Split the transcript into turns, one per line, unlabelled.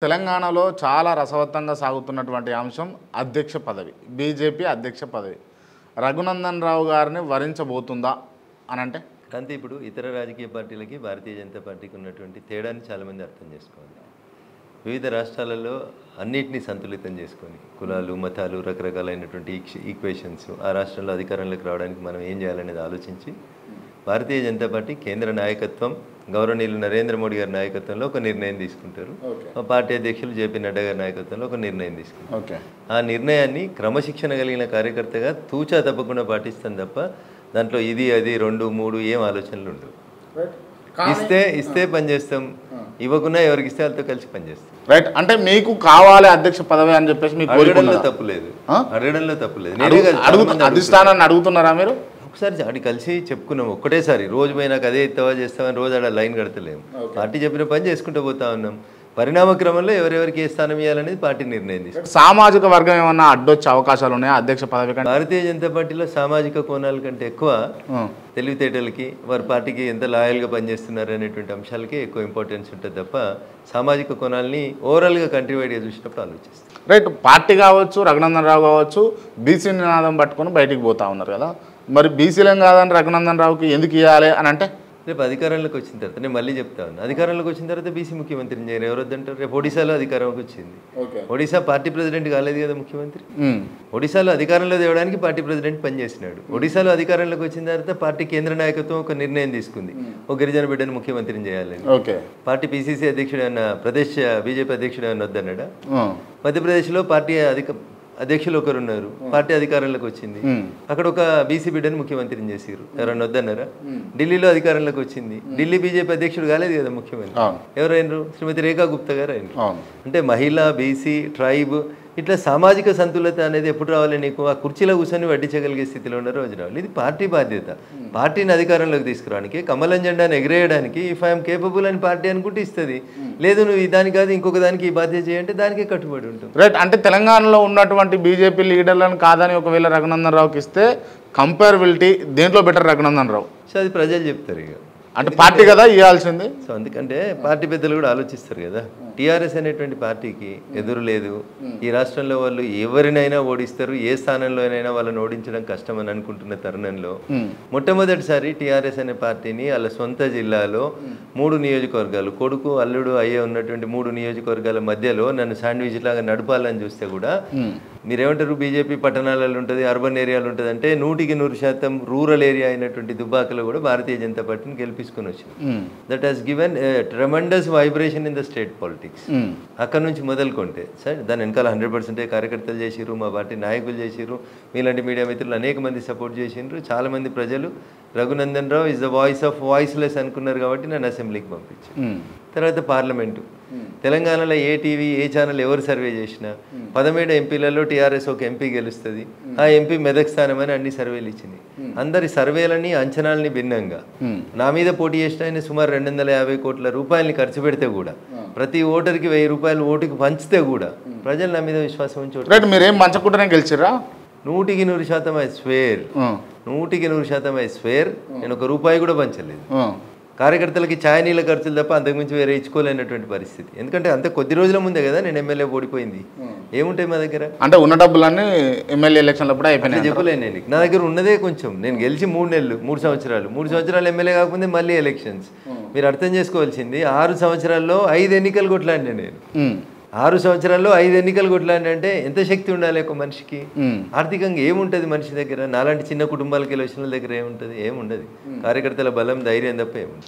తెలంగాణలో చాలా రసవత్తంగా సాగుతున్నటువంటి అంశం అధ్యక్ష పదవి. బీజేపీ అధ్యక్ష పదవి రఘునందన్ రావు గారిని వరించబోతుందా అని అంటే
అంతే. ఇప్పుడు ఇతర రాజకీయ పార్టీలకి భారతీయ జనతా పార్టీకి ఉన్నటువంటి తేడాన్ని చాలామంది అర్థం చేసుకోవాలి. వివిధ రాష్ట్రాలలో అన్నిటినీ సంతులితం చేసుకొని కులాలు మతాలు రకరకాలైనటువంటి ఈక్వేషన్స్ ఆ రాష్ట్రంలో అధికారంలోకి రావడానికి మనం ఏం చేయాలనేది ఆలోచించి భారతీయ జనతా పార్టీ కేంద్ర నాయకత్వం గౌరవనీయులు నరేంద్ర మోడీ గారి నాయకత్వంలో ఒక నిర్ణయం తీసుకుంటారు. మా పార్టీ అధ్యక్షులు జేపీ నడ్డా గారి నాయకత్వంలో ఒక నిర్ణయం తీసుకుంటారు. ఆ నిర్ణయాన్ని క్రమశిక్షణ కలిగిన కార్యకర్తగా తూచా తప్పకుండా పాటిస్తాం తప్ప దాంట్లో ఇది అది 2 3 ఏం ఆలోచనలు ఉండవు. ఇస్తే పనిచేస్తాం, ఇవ్వకుండా ఎవరికి ఇస్తే వాళ్ళతో కలిసి పనిచేస్తాం.
రైట్. అంటే మీకు కావాలి అధ్యక్ష పదవి అని చెప్పేసి మీకు
అడగడంలో తప్పులేదు, అడగడంలో తప్పులేదు.
అధిష్టానాన్ని అడుగుతున్నారా మీరు?
ఒకసారి ఆడి కలిసి చెప్పుకున్నాం ఒక్కటేసారి. రోజు పోయి నాకు అదే ఇస్తావా చేస్తామని రోజు ఆడ లైన్ కడతలేము. పార్టీ చెప్పిన పని చేసుకుంటూ పోతా ఉన్నాం. పరిణామ క్రమంలో ఎవరెవరికి ఏ స్థానం ఇవ్వాలనేది పార్టీ నిర్ణయం తీసుకుంది.
సామాజిక వర్గం ఏమన్నా అడ్డొచ్చే అవకాశాలు ఉన్నాయా అధ్యక్ష పదవి కంటే?
భారతీయ జనతా పార్టీలో సామాజిక కోణాల కంటే ఎక్కువ తెలివితేటలకి వారి పార్టీకి ఎంత లాయల్గా పనిచేస్తున్నారు అనేటువంటి అంశాలకి ఎక్కువ ఇంపార్టెన్స్ ఉంటుంది తప్ప సామాజిక కోణాలని ఓవరాల్గా కంట్రీ వైడ్గా చూసినప్పుడు ఆలోచిస్తాం.
రైట్. పార్టీ కావచ్చు, రఘునందన్ రావు కావచ్చు, బీసీ నినాదం పట్టుకొని బయటికి పోతా ఉన్నారు కదా. మరి బీసీలం కాదని రఘునందన్ రావుకి ఎందుకు ఇవ్వాలి అని అంటే
రేపు అధికారంలోకి వచ్చిన తర్వాత నేను మళ్ళీ చెప్తా ఉన్నాను, అధికారంలోకి వచ్చిన తర్వాత బీసీ ముఖ్యమంత్రిని చేయరు. ఎవరొద్దంటారు? రేపు ఒడిశాలో అధికారంలోకి వచ్చింది. ఒడిశా పార్టీ ప్రెసిడెంట్ కాలేదు కదా ముఖ్యమంత్రి. ఒడిశాలో అధికారంలో తేవడానికి పార్టీ ప్రెసిడెంట్ పనిచేసినాడు. ఒడిశాలో అధికారంలోకి వచ్చిన తర్వాత పార్టీ కేంద్ర నాయకత్వం ఒక నిర్ణయం తీసుకుంది, ఒక గిరిజన బిడ్డను ముఖ్యమంత్రిని చేయాలని. పార్టీ పిసిసి అధ్యక్షుడు అన్న ప్రదేశ్ బీజేపీ అధ్యక్షుడు అన్న వద్దన్నాడా? మధ్యప్రదేశ్లో పార్టీ అధ్యక్షులు ఒకరు ఉన్నారు, పార్టీ అధికారంలోకి వచ్చింది, అక్కడ ఒక బీసీ బిడ్డని ముఖ్యమంత్రిని చేసారు. ఎవరన్నా వద్దన్నారా? ఢిల్లీలో అధికారంలోకి వచ్చింది, ఢిల్లీ బీజేపీ అధ్యక్షుడు కాలేదు కదా ముఖ్యమంత్రి. ఎవరైనరు? శ్రీమతి రేఖా గుప్తా గారు అయినరు. అంటే మహిళ, బీసీ, ట్రైబ్ ఇట్లా సామాజిక సంతులత అనేది ఎప్పుడు రావాలి? నీకు ఆ కుర్చీలో కూర్చొని వడ్డించగలిగే స్థితిలో ఉన్న రోజు రావాలి. ఇది పార్టీ బాధ్యత. పార్టీని అధికారంలోకి తీసుకురావడానికి, కమలం జెండాను ఎగిరేయడానికి ఇఫ్ ఐఎమ్ కేపబుల్ అని పార్టీ అనుకుంటే ఇస్తుంది. లేదు నువ్వు దానికి కాదు ఇంకొక దానికి ఈ బాధ్యత చేయంటే దానికే కట్టుబడి ఉంటుంది.
రైట్. అంటే తెలంగాణలో ఉన్నటువంటి బీజేపీ లీడర్లను కాదని ఒకవేళ రఘునందన్ రావుకి ఇస్తే కంపేరబిలిటీ దేంట్లో బెటర్ రఘునందన్ రావు?
సో అది ప్రజలు చెప్తారు. ఇక
అంటే పార్టీ కదా ఇవ్వాల్సింది.
సో అందుకంటే పార్టీ పెద్దలు కూడా ఆలోచిస్తారు కదా. టీఆర్ఎస్ అనేటువంటి పార్టీకి ఎదురు లేదు. ఈ రాష్ట్రంలో వాళ్ళు ఎవరినైనా ఓడిస్తారు, ఏ స్థానంలోనైనా వాళ్ళని ఓడించడం కష్టం అని అనుకుంటున్న తరుణంలో మొట్టమొదటిసారి టీఆర్ఎస్ అనే పార్టీని వాళ్ళ సొంత జిల్లాలో 3 నియోజకవర్గాలు, కొడుకు అల్లుడు అయ్యే ఉన్నటువంటి 3 నియోజకవర్గాల మధ్యలో నన్ను శాండ్విచ్ లాగా నడపాలని చూస్తే కూడా మీరేమంటారు? బీజేపీ పట్టణాలలో ఉంటుంది, అర్బన్ ఏరియాలో ఉంటుంది. అంటే 100% రూరల్ ఏరియా అయినటువంటి దుబ్బాకలో కూడా భారతీయ జనతా పార్టీని గెలిపించుకుని వచ్చింది. That has given tremendous vibration in the state politics. అక్కడ నుంచి మొదలుకుంటే సార్ దాని వెనకాల 100% కార్యకర్తలు చేసిరు, మా పార్టీ నాయకులు చేసిరు, మీలాంటి మీడియా మిత్రులు అనేక మంది సపోర్ట్ చేసిండ్రు. చాలా మంది ప్రజలు Raghunandan Rao is the voice of voiceless అనుకున్నారు కాబట్టి నన్ను అసెంబ్లీకి పంపించారు. తర్వాత పార్లమెంటు, తెలంగాణలో ఏ టీవీ ఏ ఛానల్ ఎవరు సర్వే చేసినా 17 ఎంపీలలో టీఆర్ఎస్ ఒక ఎంపీ గెలుస్తుంది, ఆ ఎంపీ మెదక్ స్థానం అని అన్ని సర్వేలు ఇచ్చినాయి. అందరి సర్వేలని అంచనాలని భిన్నంగా నా మీద పోటీ చేసిన ఆయన సుమారు 250 కోట్ల రూపాయలని ఖర్చు పెడితే కూడా, ప్రతి ఓటర్కి 1000 రూపాయలు ఓటుకి పంచితే కూడా ప్రజలు నా మీద విశ్వాసం ఉంచి
మీరేం పంచకుండానే గెలిచిరా?
100% ఐ స్వేర్, 100% ఐ స్వేర్. నేను 1 రూపాయి కూడా పంచలేదు. కార్యకర్తలకి ఛాయ్ నీళ్ళ ఖర్చులు తప్ప అంతకుమించి వేరే ఇచ్చుకోలేనటువంటి పరిస్థితి. ఎందుకంటే అంత కొద్ది రోజుల ముందే కదా నేను ఎమ్మెల్యే ఓడిపోయింది. ఏముంటాయి మా దగ్గర?
అంటే ఉన్న డబ్బులన్నీ ఎమ్మెల్యే ఎలక్షన్లో కూడా అయిపోయినాయి.
చెప్పలేను నేను. నా దగ్గర ఉన్నదే కొంచెం. నేను గెలిచి 3 నెలలు, 3 సంవత్సరాలు, 3 సంవత్సరాలు ఎమ్మెల్యే కాకపోతే మళ్ళీ ఎలక్షన్స్. మీరు అర్థం చేసుకోవాల్సింది 6 సంవత్సరాల్లో 5 ఎన్నికలు కొట్లాడినా నేను. 6 సంవత్సరాల్లో 5 ఎన్నికలు కొట్లాడినా అంటే ఎంత శక్తి ఉండాలి ఒక మనిషికి? ఆర్థికంగా ఏముంటుంది మనిషి దగ్గర? నాలాంటి చిన్న కుటుంబాలకి ఎలక్షన్ల దగ్గర ఏముంటుంది? ఏముండదు. కార్యకర్తల బలం, ధైర్యం తప్ప ఏముంటుంది.